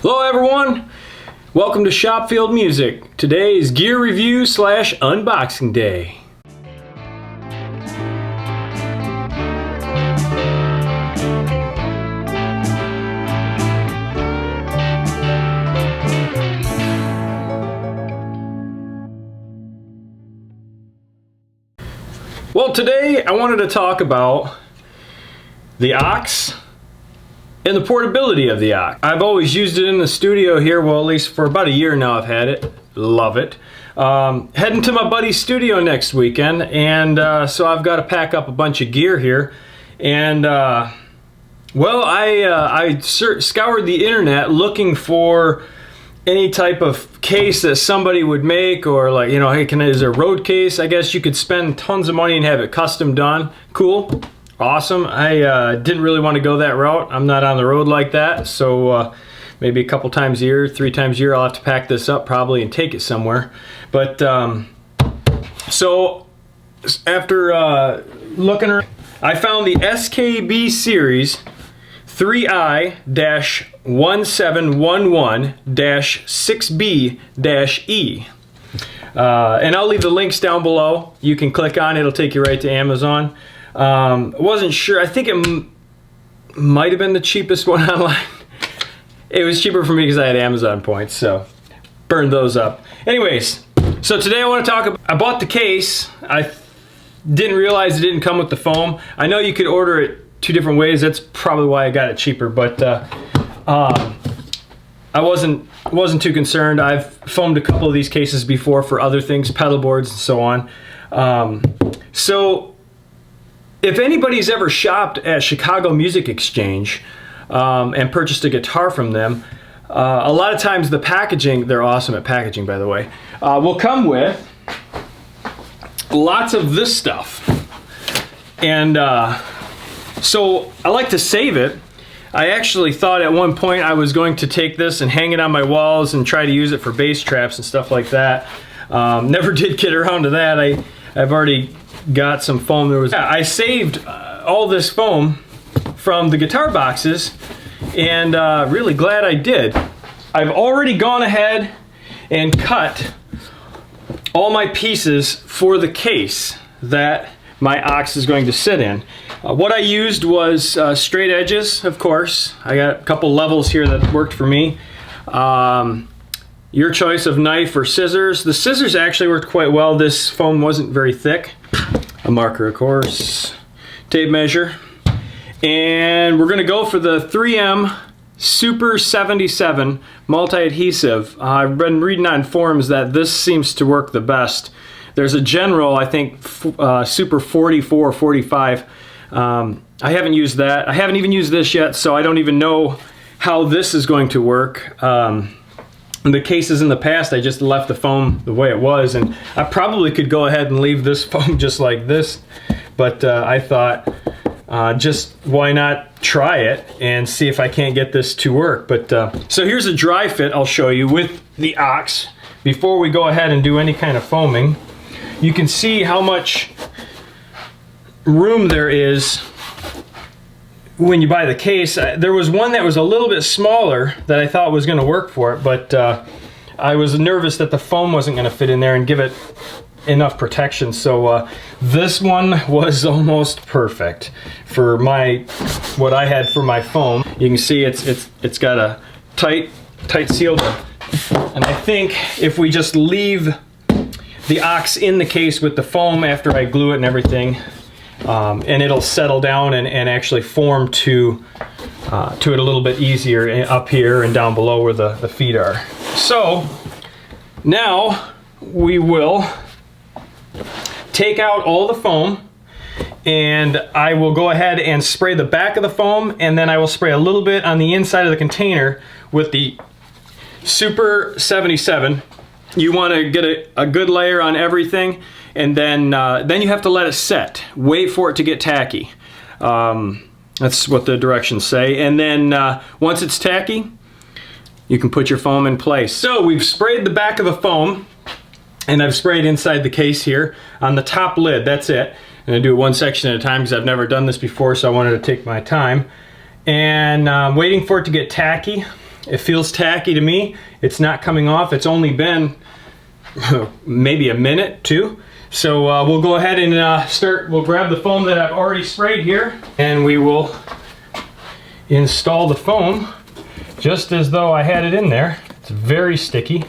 Hello everyone, welcome to Schopfield Music. Today is gear review / unboxing day. Well, today I wanted to talk about the aux and the portability of the aux. I've always used it in the studio here, well at least for about a year now I've had it. Love it. Heading to my buddy's studio next weekend, and so I've got to pack up a bunch of gear here. And well, I scoured the internet looking for any type of case that somebody would make, or like, you know, hey, is there a road case? I guess you could spend tons of money and have it custom done. Cool. Awesome. I didn't really want to go that route. I'm not on the road like that, so maybe a couple times a year, 3 times a year, I'll have to pack this up probably and take it somewhere. But so after looking around, I found the SKB series 3i-1711-6B-E. And I'll leave the links down below. You can click on it, it'll take you right to Amazon. I wasn't sure. I think it might have been the cheapest one online. It was cheaper for me because I had Amazon points, so burned those up. Anyways, so today I want to talk about, I bought the case. I didn't realize it didn't come with the foam. I know you could order it 2 different ways. That's probably why I got it cheaper, but I wasn't too concerned. I've foamed a couple of these cases before for other things, pedal boards and so on. So if anybody's ever shopped at Chicago Music Exchange and purchased a guitar from them, a lot of times the packaging, they're awesome at packaging by the way, will come with lots of this stuff. And so I like to save it. I actually thought at one point I was going to take this and hang it on my walls and try to use it for bass traps and stuff like that. Never did get around to that. I've already got some foam. I saved all this foam from the guitar boxes, and really glad I did. I've already gone ahead and cut all my pieces for the case that my aux is going to sit in. What I used was straight edges, of course. I got a couple levels here that worked for me. Your choice of knife or scissors. The scissors actually worked quite well. This foam wasn't very thick. A marker, of course. Tape measure. And we're going to go for the 3M Super 77 multi-adhesive. I've been reading on forums that this seems to work the best. There's a general, I think, Super 44 or 45. I haven't used that. I haven't even used this yet, so I don't even know how this is going to work. In the cases in the past, I just left the foam the way it was, and I probably could go ahead and leave this foam just like this, but I thought, just why not try it and see if I can't get this to work. But so here's a dry fit I'll show you with the aux. Before we go ahead and do any kind of foaming, you can see how much room there is when you buy the case. There was one that was a little bit smaller that I thought was going to work for it, but I was nervous that the foam wasn't going to fit in there and give it enough protection. So this one was almost perfect for what I had for my foam. You can see it's got a tight seal, and I think if we just leave the aux in the case with the foam after I glue it and everything, and it'll settle down and actually form to it a little bit easier up here and down below where the feet are. So now we will take out all the foam, and I will go ahead and spray the back of the foam, and then I will spray a little bit on the inside of the container with the Super 77. You want to get a good layer on everything, and then you have to let it set. Wait for it to get tacky. That's what the directions say. And then once it's tacky, you can put your foam in place. So we've sprayed the back of the foam, and I've sprayed inside the case here on the top lid. That's it. I'm going to do it one section at a time because I've never done this before, so I wanted to take my time. And I'm waiting for it to get tacky. It feels tacky to me. It's not coming off. It's only been maybe a minute, two. So we'll go ahead and we'll grab the foam that I've already sprayed here, and we will install the foam just as though I had it in there. It's very sticky.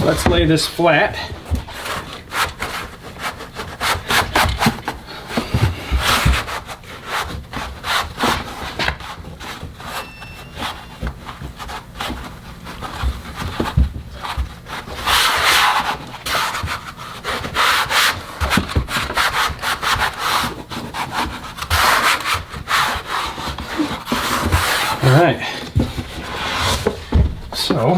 Let's lay this flat. All right. So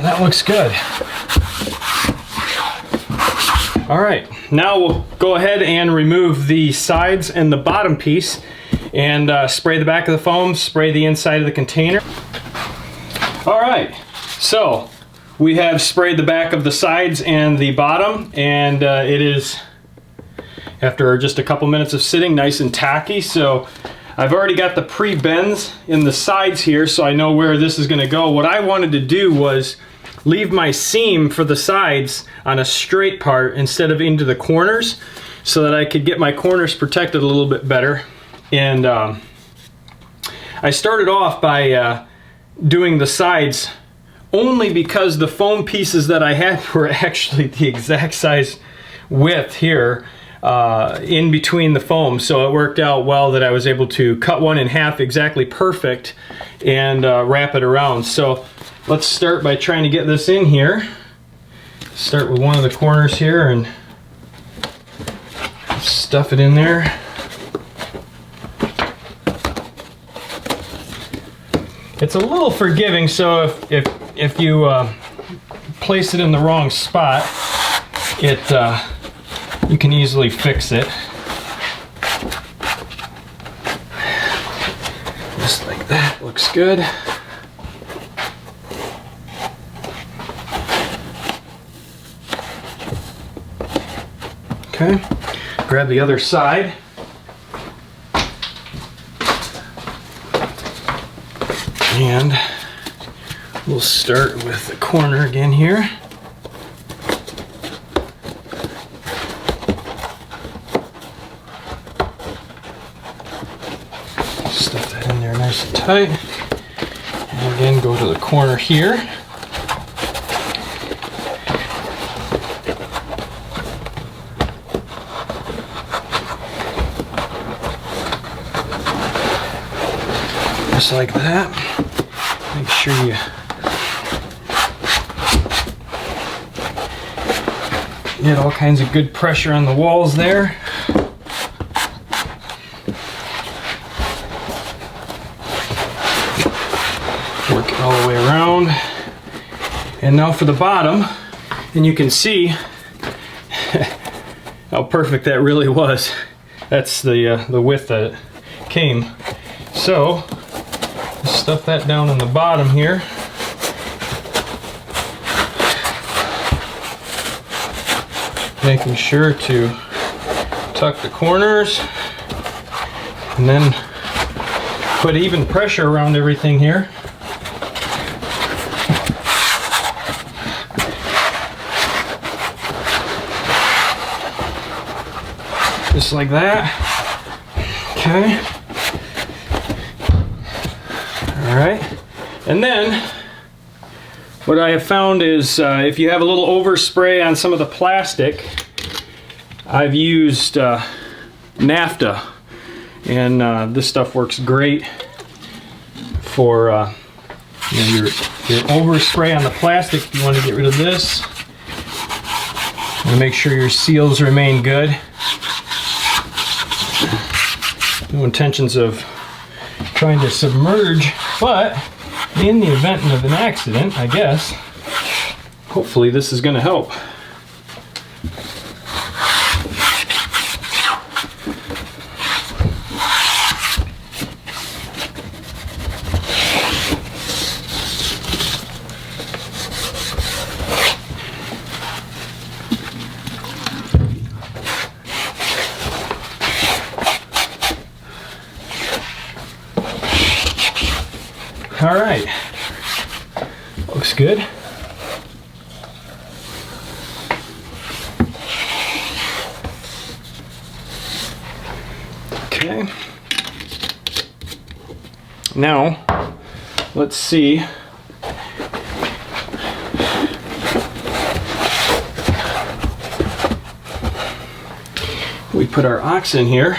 that looks good. All right, now we'll go ahead and remove the sides and the bottom piece and spray the back of the foam, spray the inside of the container. All right, so we have sprayed the back of the sides and the bottom, and it is, after just a couple minutes of sitting, nice and tacky. So I've already got the pre-bends in the sides here, so I know where this is going to go. What I wanted to do was leave my seam for the sides on a straight part instead of into the corners, so that I could get my corners protected a little bit better. And I started off by doing the sides only because the foam pieces that I had were actually the exact size width here in between the foam, so it worked out well that I was able to cut one in half exactly perfect and wrap it around. So let's start by trying to get this in here. Start with one of the corners here and stuff it in there. It's a little forgiving, so if you place it in the wrong spot, you can easily fix it. Just like that, looks good. Okay, grab the other side. And we'll start with the corner again here. Stuff that in there nice and tight. And again, go to the corner here. Just like that. Make sure you get all kinds of good pressure on the walls there. Work it all the way around. And now for the bottom, and you can see how perfect that really was. That's the width that it came. So stuff that down in the bottom here. Making sure to tuck the corners and then put even pressure around everything here. Just like that. Okay. Alright, and then what I have found is if you have a little overspray on some of the plastic, I've used naphtha, and this stuff works great for your overspray on the plastic. If you want to get rid of this, and make sure your seals remain good. No intentions of trying to submerge, but in the event of an accident, I guess, hopefully this is going to help. All right, looks good. Okay, now let's see. We put our ox in here.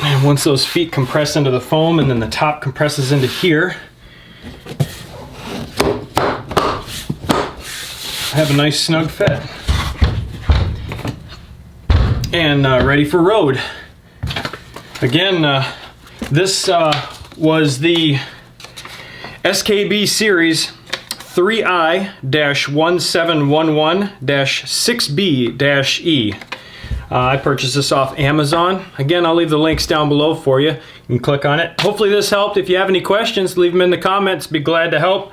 And once those feet compress into the foam and then the top compresses into here, I have a nice snug fit. And ready for road. Again, this was the SKB Series 3I-1711-6B-E. I purchased this off Amazon. Again, I'll leave the links down below for you. You can click on it. Hopefully this helped. If you have any questions, leave them in the comments. Be glad to help.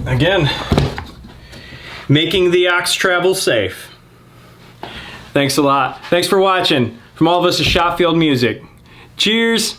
Again, making the ox travel safe. Thanks a lot. Thanks for watching. From all of us at Schopfield Music. Cheers.